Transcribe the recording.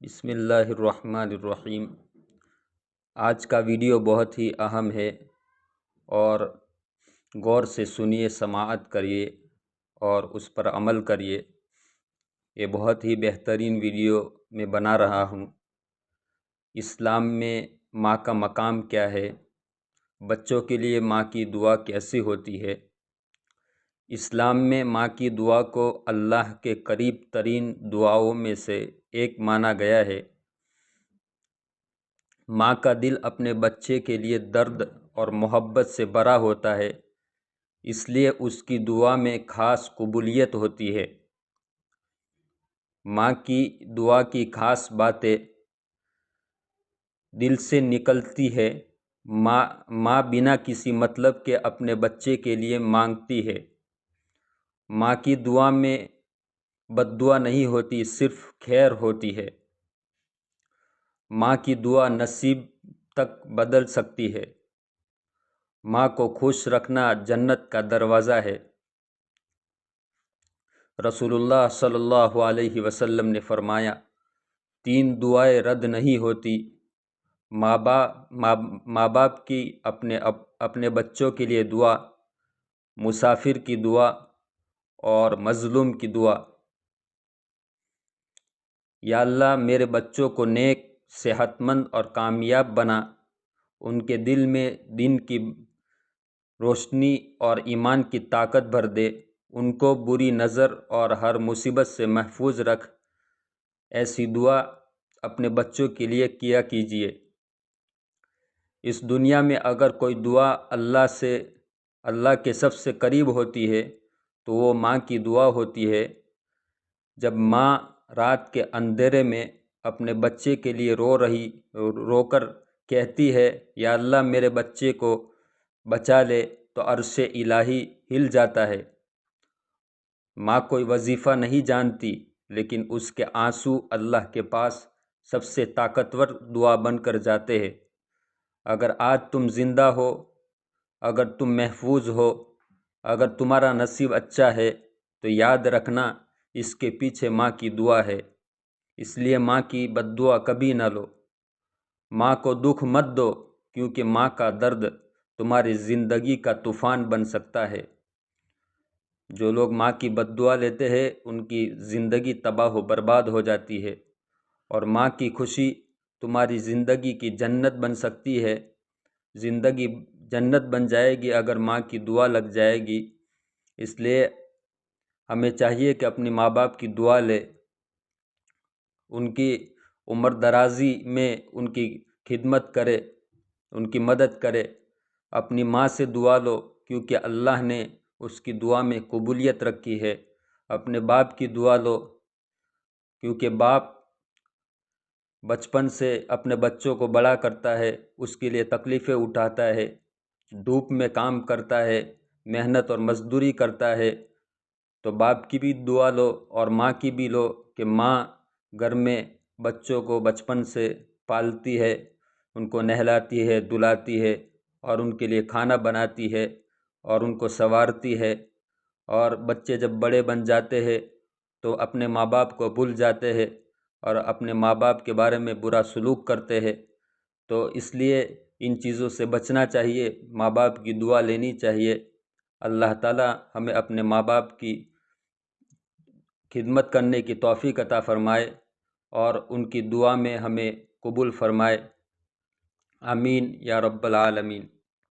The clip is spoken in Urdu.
بسم اللہ الرحمن الرحیم۔ آج کا ویڈیو بہت ہی اہم ہے اور غور سے سنیے، سماعت کریے اور اس پر عمل کریے۔ یہ بہت ہی بہترین ویڈیو میں بنا رہا ہوں۔ اسلام میں ماں کا مقام کیا ہے؟ بچوں کے لیے ماں کی دعا کیسی ہوتی ہے؟ اسلام میں ماں کی دعا کو اللہ کے قریب ترین دعاؤں میں سے ایک مانا گیا ہے۔ ماں کا دل اپنے بچے کے لیے درد اور محبت سے بھرا ہوتا ہے، اس لیے اس کی دعا میں خاص قبولیت ہوتی ہے۔ ماں کی دعا کی خاص باتیں دل سے نکلتی ہے۔ ماں بنا کسی مطلب کے اپنے بچے کے لیے مانگتی ہے۔ ماں کی دعا میں بد دعا نہیں ہوتی، صرف خیر ہوتی ہے۔ ماں کی دعا نصیب تک بدل سکتی ہے۔ ماں کو خوش رکھنا جنت کا دروازہ ہے۔ رسول اللہ صلی اللہ علیہ وسلم نے فرمایا، 3 دعائیں رد نہیں ہوتی: ماں باپ کی اپنے بچوں کے لیے دعا، مسافر کی دعا اور مظلوم کی دعا۔ یا اللہ میرے بچوں کو نیک، صحت مند اور کامیاب بنا، ان کے دل میں دین کی روشنی اور ایمان کی طاقت بھر دے، ان کو بری نظر اور ہر مصیبت سے محفوظ رکھ۔ ایسی دعا اپنے بچوں کے لیے کیا کیجیے۔ اس دنیا میں اگر کوئی دعا اللہ کے سب سے قریب ہوتی ہے تو وہ ماں کی دعا ہوتی ہے۔ جب ماں رات کے اندھیرے میں اپنے بچے کے لیے رو کر کہتی ہے، یا اللہ میرے بچے کو بچا لے، تو عرش الہی ہل جاتا ہے۔ ماں کوئی وظیفہ نہیں جانتی، لیکن اس کے آنسو اللہ کے پاس سب سے طاقتور دعا بن کر جاتے ہیں۔ اگر آج تم زندہ ہو، اگر تم محفوظ ہو، اگر تمہارا نصیب اچھا ہے، تو یاد رکھنا اس کے پیچھے ماں کی دعا ہے۔ اس لیے ماں کی بد دعا کبھی نہ لو۔ ماں کو دکھ مت دو، کیونکہ ماں کا درد تمہاری زندگی کا طوفان بن سکتا ہے۔ جو لوگ ماں کی بد دعا لیتے ہیں ان کی زندگی تباہ و برباد ہو جاتی ہے، اور ماں کی خوشی تمہاری زندگی کی جنت بن سکتی ہے۔ زندگی جنت بن جائے گی اگر ماں کی دعا لگ جائے گی۔ اس لیے ہمیں چاہیے کہ اپنی ماں باپ کی دعا لے، ان کی عمر درازی میں ان کی خدمت کرے، ان کی مدد کرے۔ اپنی ماں سے دعا لو، کیونکہ اللہ نے اس کی دعا میں قبولیت رکھی ہے۔ اپنے باپ کی دعا لو، کیونکہ باپ بچپن سے اپنے بچوں کو بڑا کرتا ہے، اس کے لیے تکلیفیں اٹھاتا ہے، دھوپ میں کام کرتا ہے، محنت اور مزدوری کرتا ہے۔ تو باپ کی بھی دعا لو اور ماں کی بھی لو کہ ماں گھر میں بچوں کو بچپن سے پالتی ہے، ان کو نہلاتی ہے، دلاتی ہے، اور ان کے لیے کھانا بناتی ہے اور ان کو سنوارتی ہے۔ اور بچے جب بڑے بن جاتے ہیں تو اپنے ماں باپ کو بھول جاتے ہیں اور اپنے ماں باپ کے بارے میں برا سلوک کرتے ہیں۔ تو اس لیے ان چیزوں سے بچنا چاہیے، ماں باپ کی دعا لینی چاہیے۔ اللہ تعالی ہمیں اپنے ماں باپ کی خدمت کرنے کی توفیق عطا فرمائے اور ان کی دعا میں ہمیں قبول فرمائے۔ آمین یا رب العالمین۔